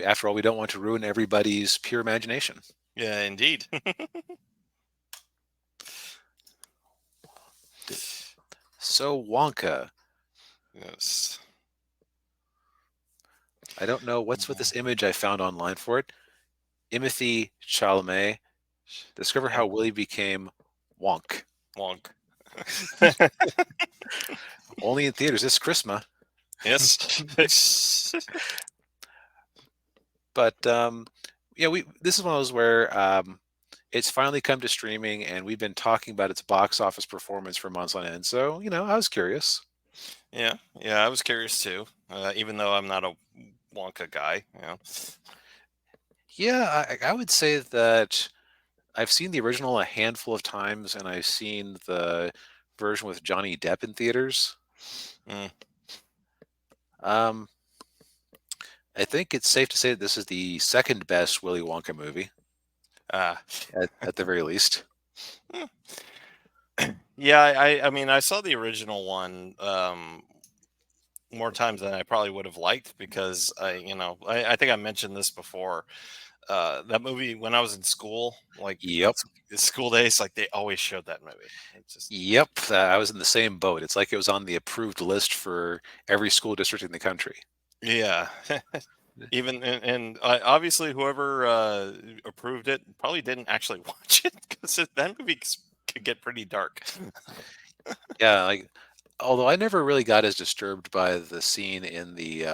After all, we don't want to ruin everybody's pure imagination. Yeah, indeed. So Wonka, Yes. I don't know what's with this image I found online for it. Timothee Chalamet, discover Yeah, how Willie became Wonk. Wonk. Only in theaters this Christmas. Yes. But yeah, we this is one of those where it's finally come to streaming, and we've been talking about its box office performance for months on end. So I was curious. Yeah, yeah, I was curious too. Even though I'm not a Wonka guy, Yeah, I would say that I've seen the original a handful of times, and I've seen the version with Johnny Depp in theaters. Mm, Um, I think it's safe to say that this is the second best Willy Wonka movie, uh, at the very least. mm. Yeah, I mean, I saw the original one more times than I probably would have liked because I think I mentioned this before. That movie when I was in school, like Yep. school days, like they always showed that movie. It just Yep, I was in the same boat. It's like it was on the approved list for every school district in the country. yeah. Even and obviously whoever approved it probably didn't actually watch it because that movie could get pretty dark. Yeah, like although I never really got as disturbed by the scene in the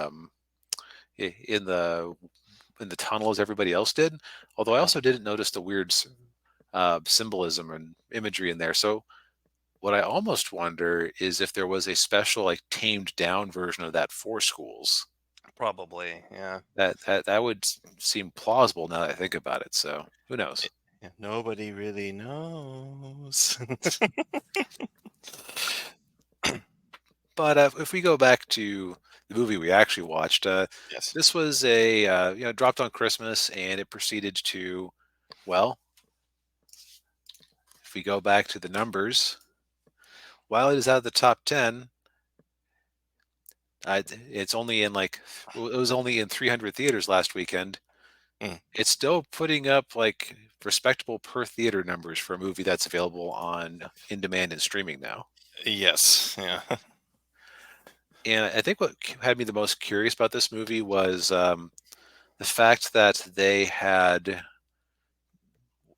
in the tunnel as everybody else did. Although I Uh, also didn't notice the weird symbolism and imagery in there. So what I almost wonder is if there was a special, like, tamed down version of that for schools. Probably, yeah. That would seem plausible now that I think about it. So who knows? Yeah, nobody really knows. But if we go back to the movie we actually watched, Yes. this was a dropped on Christmas, and it proceeded to, well, if we go back to the numbers, while it is out of the top 10, it's only in like it was only in 300 theaters last weekend. Mm. It's still putting up like respectable per theater numbers for a movie that's available on in demand and streaming now. Yes. Yeah. And I think what had me the most curious about this movie was the fact that they had,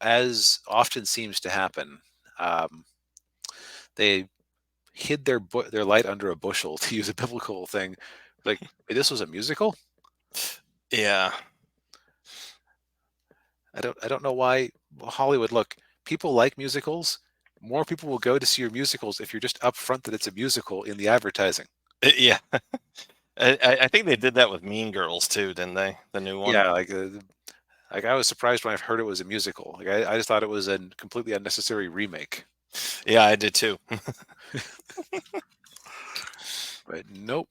as often seems to happen, um, they hid their light under a bushel, to use a biblical thing. Like, "Wait, this was a musical? Yeah. I don't know why Hollywood. Look, people like musicals. More people will go to see your musicals if you're just upfront that it's a musical in the advertising. Yeah. I think they did that with Mean Girls too, didn't they? The new one. Yeah, like I was surprised when I heard it was a musical. Like I just thought it was a completely unnecessary remake. Yeah, I did too. But nope.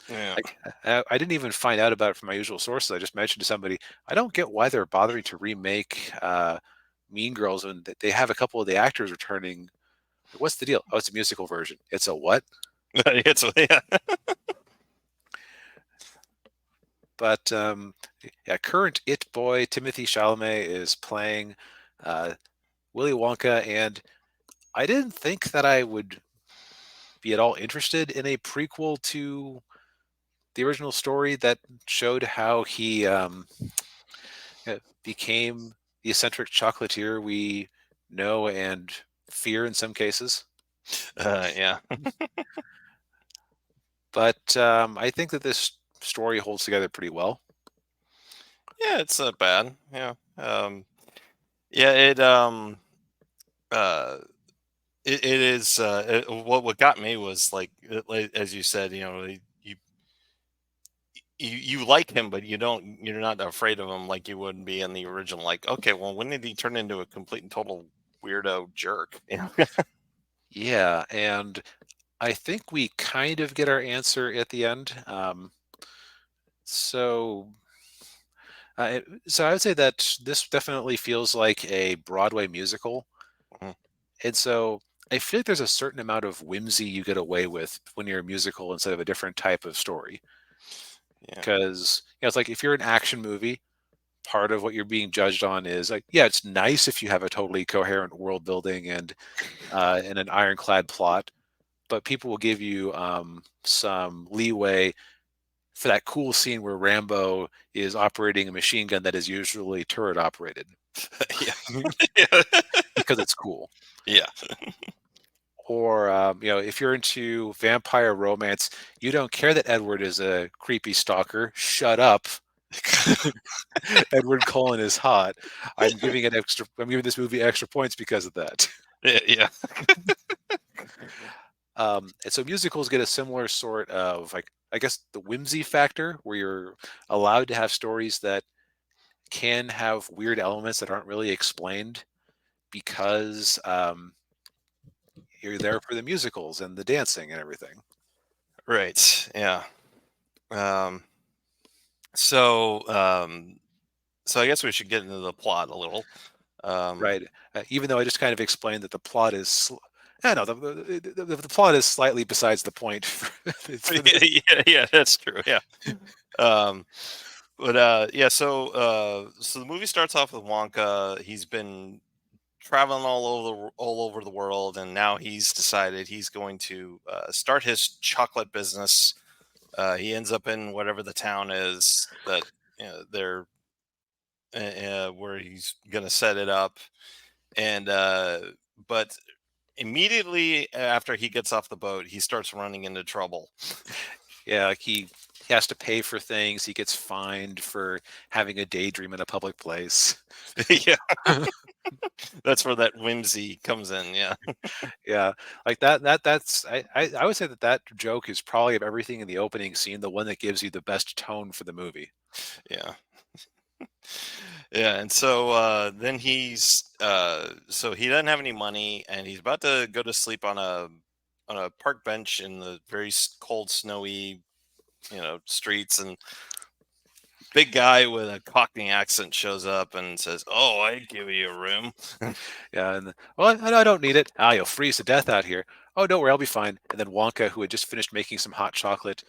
Yeah. Like I didn't even find out about it from my usual sources. I just mentioned to somebody, I don't get why they're bothering to remake Mean Girls when they have a couple of the actors returning. What's the deal? Oh, it's a musical version. It's a what? It's yeah. But yeah, current It boy Timothee Chalamet is playing uh, Willy Wonka, and I didn't think that I would be at all interested in a prequel to the original story that showed how he became the eccentric chocolatier we know and fear in some cases. Yeah. But I think that this story holds together pretty well. Yeah, it's not bad. Yeah. Yeah, uh it is what got me was like as you said, you like him but you're not afraid of him like you would be in the original. Like, okay, well, when did he turn into a complete and total weirdo jerk? Yeah, and I think we kind of get our answer at the end. So, so I would say that this definitely feels like a Broadway musical, Mhm. and so I feel like there's a certain amount of whimsy you get away with when you're a musical instead of a different type of story. Yeah. Because it's like if you're an action movie, part of what you're being judged on is like, yeah, it's nice if you have a totally coherent world building and an ironclad plot, but people will give you some leeway for that cool scene where Rambo is operating a machine gun that is usually turret operated Yeah. Yeah. because it's cool. Yeah. Or if you're into vampire romance, you don't care that Edward is a creepy stalker. Shut up. Edward Cullen is hot. I'm giving this movie extra points because of that. Yeah. And so musicals get a similar sort of, like, I guess, the whimsy factor, where you're allowed to have stories that can have weird elements that aren't really explained because you're there for the musicals and the dancing and everything. Right. Yeah. Um, so, um, so I guess we should get into the plot a little. Um, Right. Even though I just kind of explained that the plot is, I know the plot is slightly besides the point. It's for the, yeah, yeah, that's true. Yeah. Um, yeah. So the movie starts off with Wonka. He's been traveling all over the world, and now he's decided he's going to start his chocolate business. He ends up in whatever the town is that they're where he's going to set it up, and but immediately after he gets off the boat, he starts running into trouble. yeah, like he has to pay for things. He gets fined for having a daydream in a public place. Yeah, that's where that whimsy comes in. Yeah, Yeah, like I would say that that joke is probably, of everything in the opening scene, the one that gives you the best tone for the movie. yeah, yeah. And so then so he doesn't have any money, and he's about to go to sleep on a park bench in the very cold, snowy, streets, and big guy with a Cockney accent shows up and says, "Oh, I'd give you a room." Yeah, and well, I don't need it. Ah, you'll freeze to death out here. Oh, don't worry, I'll be fine. And then Wonka, who had just finished making some hot chocolate,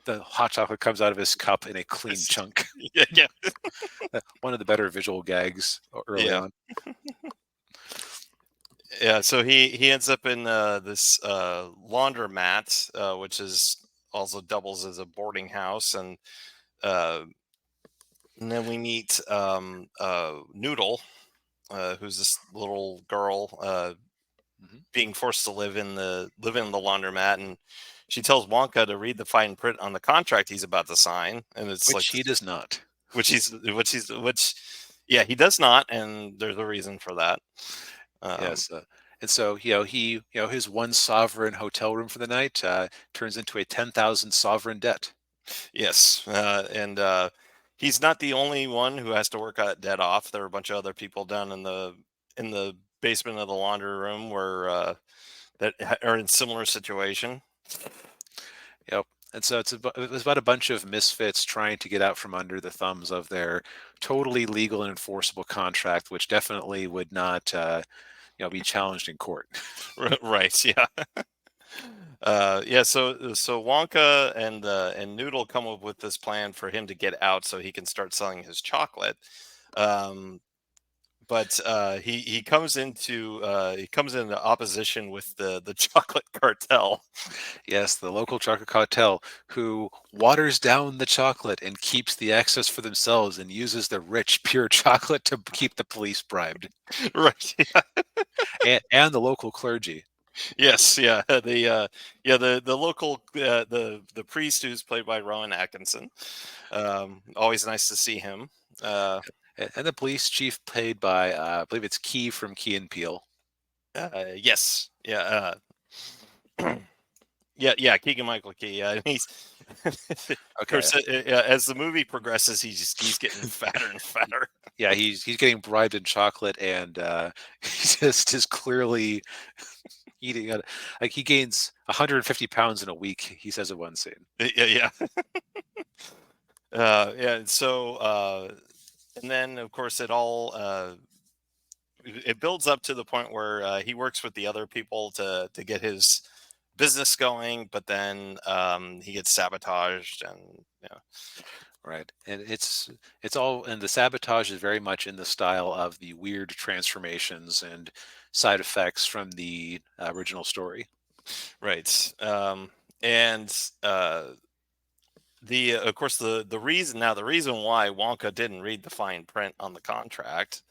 the hot chocolate comes out of his cup in a clean chunk. Yeah, yeah, One of the better visual gags early yeah, on. yeah. So he ends up in this laundromat, which is also doubles as a boarding house, uh, and then we meet Noodle, who's this little girl Mhm. being forced to live in the laundromat, and she tells Wonka to read the fine print on the contract he's about to sign, and it's like Which he does not. which yeah, he does not, and there's a reason for that. Um, Yes, and so his one sovereign hotel room for the night turns into a 10,000 sovereign debt. yes, and he's not the only one who has to work that debt off. There are a bunch of other people down in the basement of the laundry room where are in similar situation. Yep. And so it was about a bunch of misfits trying to get out from under the thumbs of their totally legal and enforceable contract, which definitely would not, be challenged in court. Right? Yeah. Yeah, so Wonka and Noodle come up with this plan for him to get out so he can start selling his chocolate. Um, but he comes into opposition with the chocolate cartel. Yes, the local chocolate cartel, who waters down the chocolate and keeps the excess for themselves and uses the rich, pure chocolate to keep the police bribed, Right. and the local clergy. Yes, yeah. The local the priest who's played by Rowan Atkinson. Always nice to see him. Uh, And the police chief, played by, I believe it's Key from Key and Peele. yes, yeah, yeah. Keegan Michael Key. He's of Okay. course as the movie progresses, he's getting fatter and fatter. Yeah, he's getting bribed in chocolate, and he just is clearly eating it. Like, he gains 150 pounds in a week. He says in one scene. Yeah, yeah, yeah. And then of course it builds up to the point where he works with the other people to get his business going, but then he gets sabotaged, and right. And it's all, and the sabotage is very much in the style of the weird transformations and side effects from the original story. Right. And the of course the reason now the reason why Wonka didn't read the fine print on the contract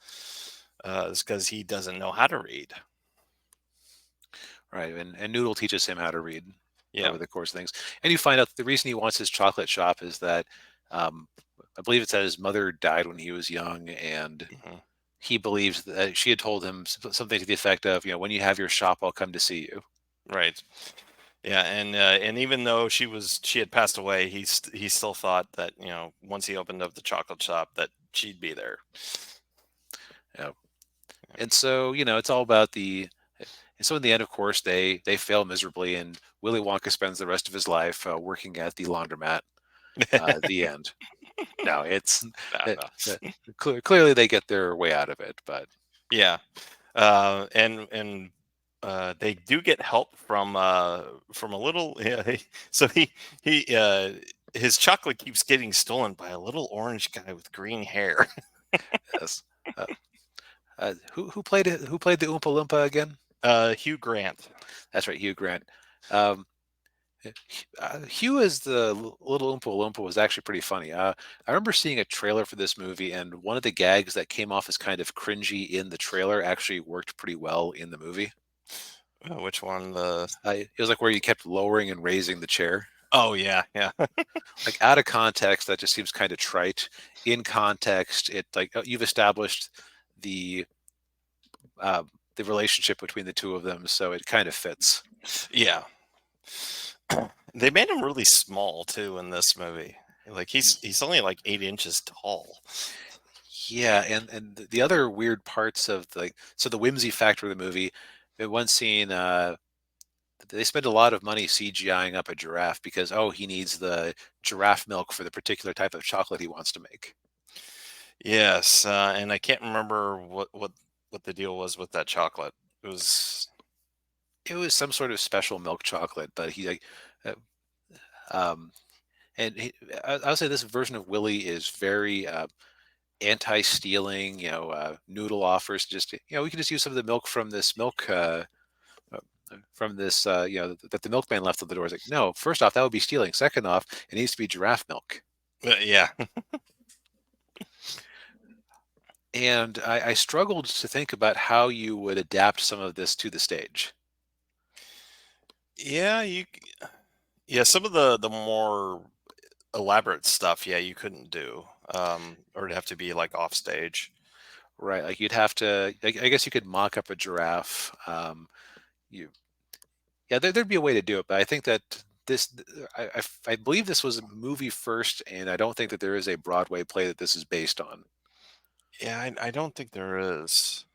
is because he doesn't know how to read. Right. And Noodle teaches him how to read Yeah. over the course of things. And you find out that the reason he wants his chocolate shop is that um, I believe it's that his mother died when he was young, and Mhm. he believes that she had told him something to the effect of, when you have your shop, I'll come to see you. Right. Yeah, and even though she had passed away, he still thought that once he opened up the chocolate shop that she'd be there. Yeah. And so, it's all about and so in the end, of course, they fail miserably, and Willy Wonka spends the rest of his life working at the laundromat. The end. No, it's No, uh, no. uh, clearly they get their way out of it, but Yeah, and they do get help from a little. Yeah, so his chocolate keeps getting stolen by a little orange guy with green hair. yes. Uh, who played it? Who played the Oompa Loompa again? Hugh Grant. That's right, Hugh Grant. Um, Hugh as the little Oompa Loompa was actually pretty funny. I remember seeing a trailer for this movie, and one of the gags that came off as kind of cringy in the trailer actually worked pretty well in the movie. Which one? The It was like where you kept lowering and raising the chair. Oh yeah, yeah. Like out of context, that just seems kind of trite. In context, it like you've established the uh, the relationship between the two of them, so it kind of fits. Yeah. They made him really small too in this movie. Like he's only like 8 inches tall. Yeah, and the other weird parts of the whimsy factor of the movie, in one scene, they spend a lot of money CGIing up a giraffe because he needs the giraffe milk for the particular type of chocolate he wants to make. Yes, and I can't remember what the deal was with that chocolate. It was It was some sort of special milk chocolate, but he like, uh, um, and I'll say this version of Willie is very anti-stealing. Noodle offers just we can just use some of the milk from this milk. Uh, from this, that the milkman left at the door. It's like, no, first off, that would be stealing. Second off, it needs to be giraffe milk. yeah. And I struggled to think about how you would adapt some of this to the stage. Yeah, yeah, some of the more elaborate stuff, yeah, you couldn't do. Or it'd have to be like off stage. Right, like you'd have to. I guess you could mock up a giraffe. You, yeah, there'd be a way to do it, but I think that this, I believe this was a movie first, and I don't think that there is a Broadway play that this is based on. Yeah, I don't think there is.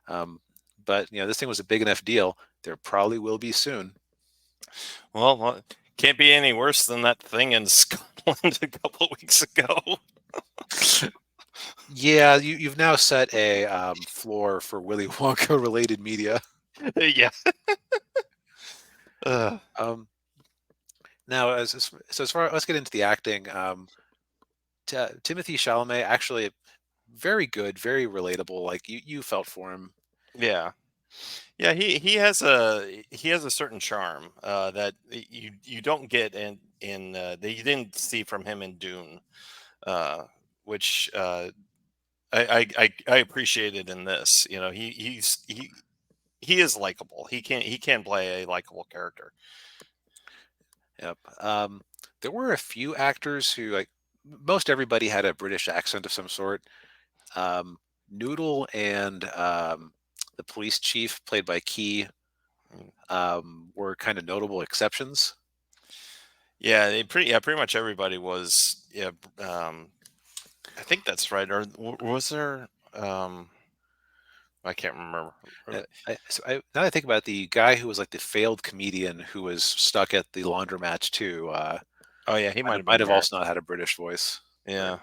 Um, but this thing was a big enough deal. There probably will be soon. Well, can't be any worse than that thing in Scotland a couple of weeks ago. Yeah, you've now set a floor for Willy Wonka related media. Yeah. Uh, Um, Now, so as far let's get into the acting. Timothy Chalamet actually very good, very relatable. Like you felt for him. yeah. Yeah, he has a certain charm that you don't get in that you didn't see from him in Dune, uh, which I appreciated in this. He is likable. He can play a likable character. Yep. There were a few actors who most everybody had a British accent of some sort. Um, Noodle and the police chief, played by Key, Mm. were kind of notable exceptions. Pretty much everybody was. Yeah, I think that's right. Or was there? I can't remember. Now that I think about it, the guy who was like the failed comedian who was stuck at the laundromat too, Oh yeah, he might have might been have there. also not had a British voice. Or, Yeah,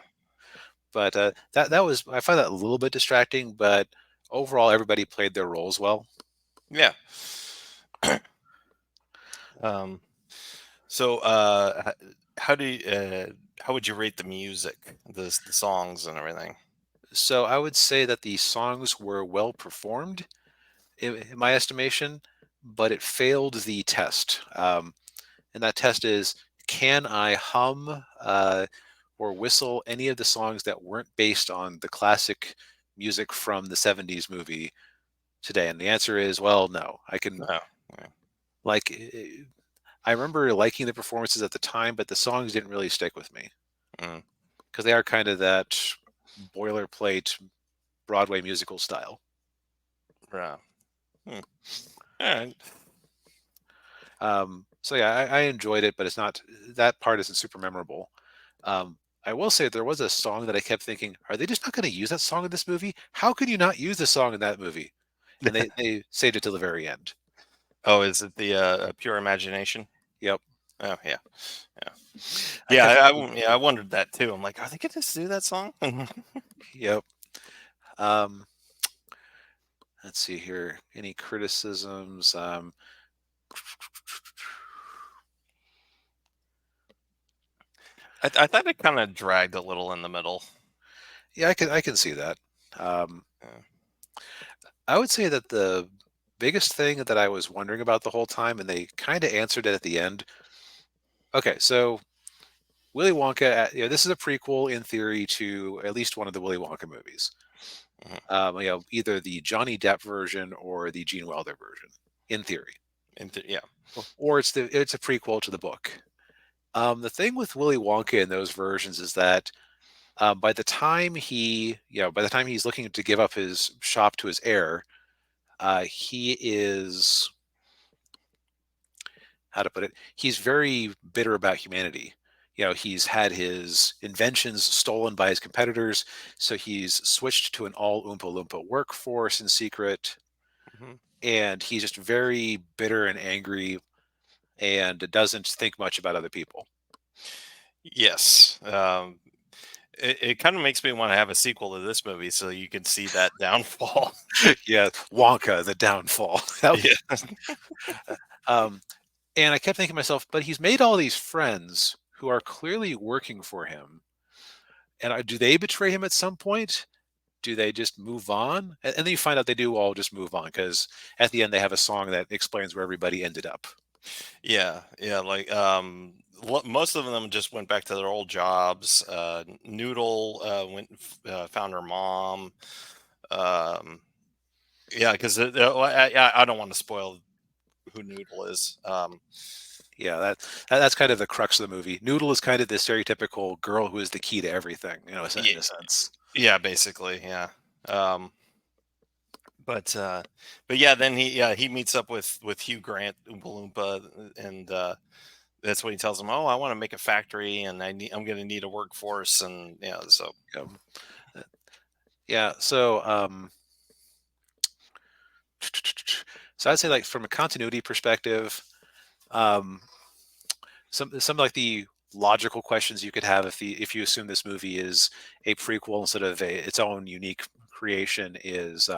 but that was I find that a little bit distracting. But overall, everybody played their roles well. yeah. Um, so, how do you? how would you rate the music, the songs and everything? So I would say that the songs were well performed in my estimation, but it failed the test. And that test is, can I hum or whistle any of the songs that weren't based on the classic music from the 70s movie today? And the answer is, well, no. I can, No. Yeah. like, I remember liking the performances at the time, but the songs didn't really stick with me Mm, because they are kind of that boilerplate Broadway musical style. yeah. Hmm. All right. So yeah, I enjoyed it, but it's not, that part isn't super memorable. I will say there was a song that I kept thinking, are they just not going to use that song in this movie? How could you not use the song in that movie? And they saved it till the very end. Oh, is it the Pure Imagination? Yep. Oh yeah, yeah, I yeah. kept thinking, Yeah, I wondered that too. I'm like, are they going to do that song? yep. Um, let's see here. Any criticisms? I thought it kind of dragged a little in the middle. Yeah, I can see that. Um, Yeah. I would say that the biggest thing that I was wondering about the whole time, and they kind of answered it at the end. Okay, so Willy Wonka, this is a prequel in theory to at least one of the Willy Wonka movies. Mhm. Either the Johnny Depp version or the Gene Wilder version, in theory, Yeah. or it's a prequel to the book. The thing with Willy Wonka in those versions is that by the time he's looking to give up his shop to his heir, he is, how to put it, he's very bitter about humanity. He's had his inventions stolen by his competitors, so he's switched to an all Oompa Loompa workforce in secret, Mhm. and he's just very bitter and angry and doesn't think much about other people. Yes. It kind of makes me want to have a sequel to this movie so you can see that downfall. Yeah, Wonka, the downfall. Yeah. um, and I kept thinking to myself, but he's made all these friends who are clearly working for him, and do they betray him at some point? Do they just move on? And then you find out they do all just move on because at the end they have a song that explains where everybody ended up. Yeah, yeah, like most of them just went back to their old jobs. Noodle went and found her mom. Um, yeah, because I don't want to spoil who Noodle is. Yeah, that's kind of the crux of the movie. Noodle is kind of the stereotypical girl who is the key to everything, Yeah, in a sense. yeah, basically, yeah. Um, but uh, but yeah, then he meets up with Hugh Grant, Oompa Loompa, and that's what he tells him. Oh, I want to make a factory, and I'm going to need a workforce, and yeah, so Yep. Uh, Yeah, so so I'd say, like, from a continuity perspective, um, some like the logical questions you could have if you assume this movie is a prequel instead of its own unique creation is,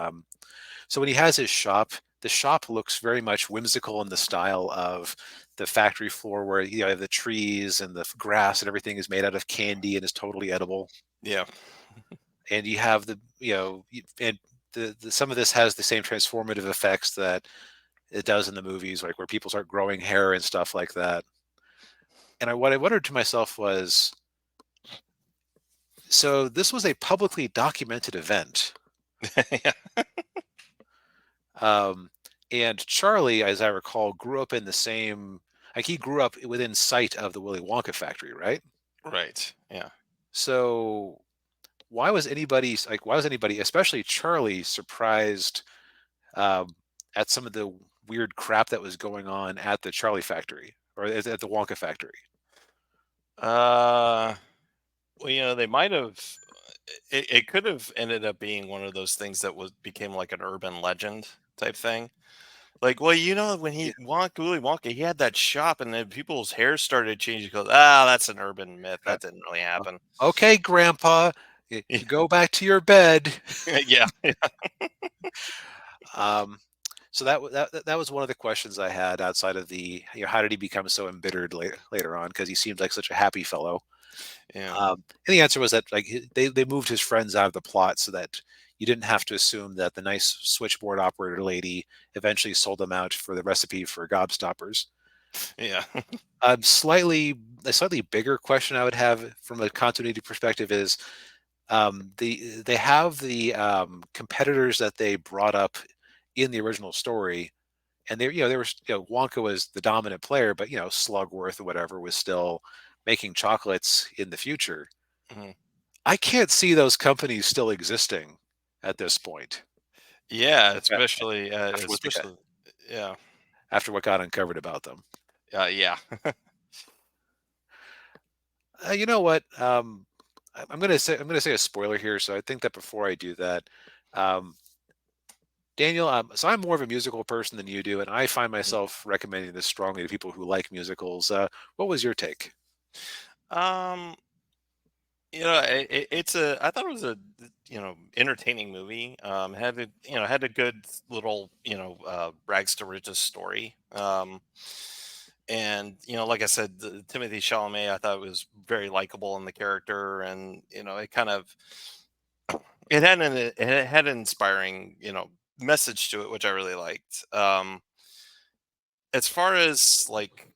so when he has his shop, the shop looks very much whimsical in the style of the factory floor, where you have the trees and the grass and everything is made out of candy and is totally edible. yeah, And you have and some of this has the same transformative effects that it does in the movies, like where people start growing hair and stuff like that. And what I wondered to myself was, so this was a publicly documented event. yeah, Um, and Charlie, as I recall, grew up in the same, like, he grew up within sight of the Willy Wonka factory, right? right, yeah. So why was anybody, especially Charlie, surprised um, at some of the weird crap that was going on at the Charlie factory or at the Wonka factory? Uh, well, they might have. It could have ended up being one of those things that was became like an urban legend type thing. Like, well, when Yeah. Willy Wonka, he had that shop, and then people's hair started changing. He goes, ah, that's an urban myth. Uh, That didn't really happen. okay, Grandpa, go back to your bed. Yeah, Um, so that was one of the questions I had outside of the, how did he become so embittered later on? Because he seemed like such a happy fellow. Yeah. And the answer was that like they moved his friends out of the plot so that you didn't have to assume that the nice switchboard operator lady eventually sold them out for the recipe for gobstoppers. Yeah. Slightly a slightly bigger question I would have from a continuity perspective is they have the competitors that they brought up in the original story, and they were Wonka was the dominant player, but Slugworth or whatever was still making chocolates in the future. Mhm. I can't see those companies still existing at this point. Yeah, a- especially, After what they got, especially, yeah, after what got uncovered about them. yeah. You know what? I'm gonna say a spoiler here, so I think that before I do that, um, Daniel, so I'm more of a musical person than you do, and I find myself recommending this strongly to people who like musicals. What was your take? Um, it's a. I thought it was a entertaining movie. Had a had a good little rags to riches story. And like I said, Timothy Chalamet, I thought was very likable in the character, and it kind of it had an inspiring message to it, which I really liked. As far as like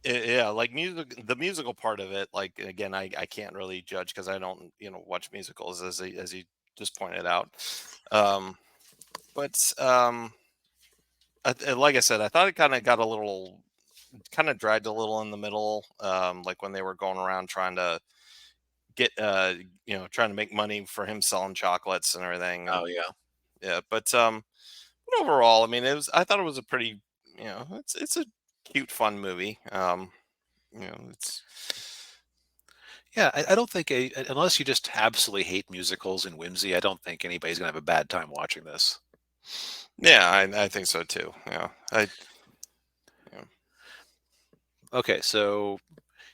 yeah, like the musical part of it, like again, I can't really judge because I don't watch musicals as you just pointed out. Um, but like I said, I thought it kind of got a little kind of dragged a little in the middle, like when they were going around trying to get trying to make money for him selling chocolates and everything. Oh And yeah, yeah, but overall, I mean, I thought it was a pretty it's a cute fun movie. It's yeah. I don't think unless you just absolutely hate musicals and whimsy, I don't think anybody's gonna have a bad time watching this. yeah, I think so too. Yeah, yeah. Okay, so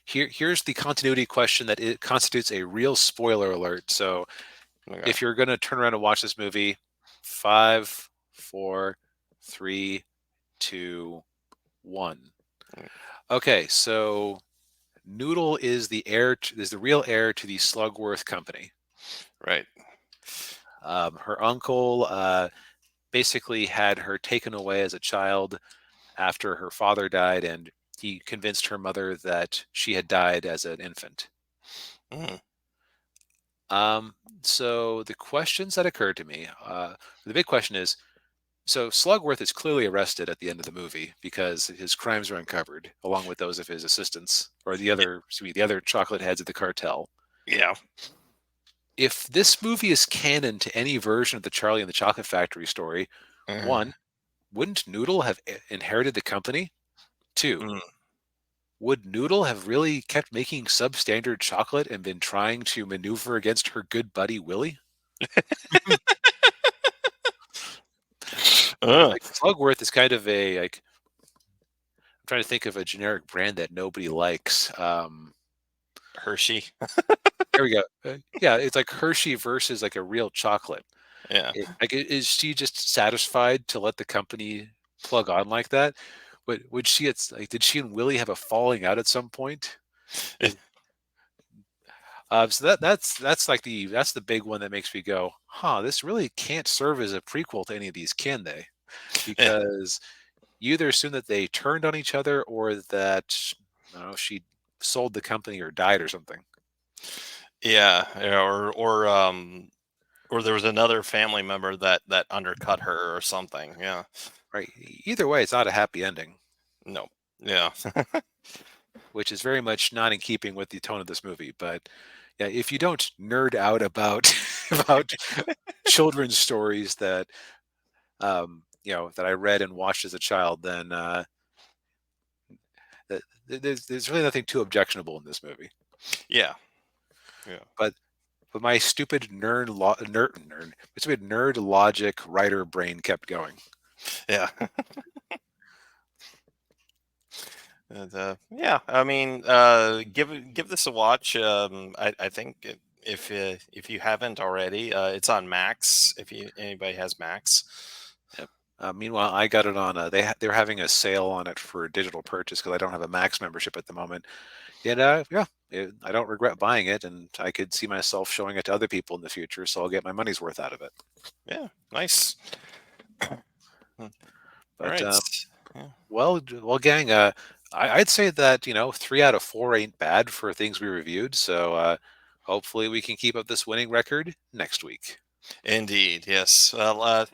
here's the continuity question that it constitutes a real spoiler alert. So Okay. if you're gonna turn around and watch this movie, 5, 4, 3, 2, 1. Mm, Okay, so Noodle is is the real heir to the Slugworth company. right. Her uncle basically had her taken away as a child after her father died, and he convinced her mother that she had died as an infant. Mm, Um, so the questions that occurred to me, the big question is, so Slugworth is clearly arrested at the end of the movie because his crimes are uncovered, along with those of his assistants or yeah. the other chocolate heads of the cartel. Yeah. If this movie is canon to any version of the Charlie and the Chocolate Factory story, Uh, one, wouldn't Noodle have inherited the company? Two, mm. would Noodle have really kept making substandard chocolate and been trying to maneuver against her good buddy Willie? Because Uh, like Slugworth is kind of a like I'm trying to think of a generic brand that nobody likes. Hershey. There we go. Yeah, it's like Hershey versus like a real chocolate. Yeah. Is she just satisfied to let the company plug on like that? Would she? It's like, did she and Willie have a falling out at some point? Is so that's like that's the big one that makes me go, huh? This really can't serve as a prequel to any of these, can they? Yeah. Because you either assume that they turned on each other or that I don't know, she sold the company or died or something. Yeah. Yeah, or there was another family member that undercut her or something. Yeah. Right. Either way, it's not a happy ending, No. Yeah. which is very much not in keeping with the tone of this movie. But yeah, if you don't nerd out about about children's stories that that I read and watched as a child, then there's really nothing too objectionable in this movie. Yeah. Yeah. But my stupid my stupid nerd logic writer brain kept going. Yeah. And, yeah, I mean, give this a watch. I think if you haven't already, it's on Max. If anybody has Max, Yep. Meanwhile, I got it on. They're having a sale on it for digital purchase because I don't have a Max membership at the moment. And yeah, I don't regret buying it, and I could see myself showing it to other people in the future, so I'll get my money's worth out of it. Yeah, nice. All But right. Yeah. well, gang, I'd say that 3 out of 4 ain't bad for things we reviewed. So hopefully we can keep up this winning record next week. Indeed. Yes. Well, thank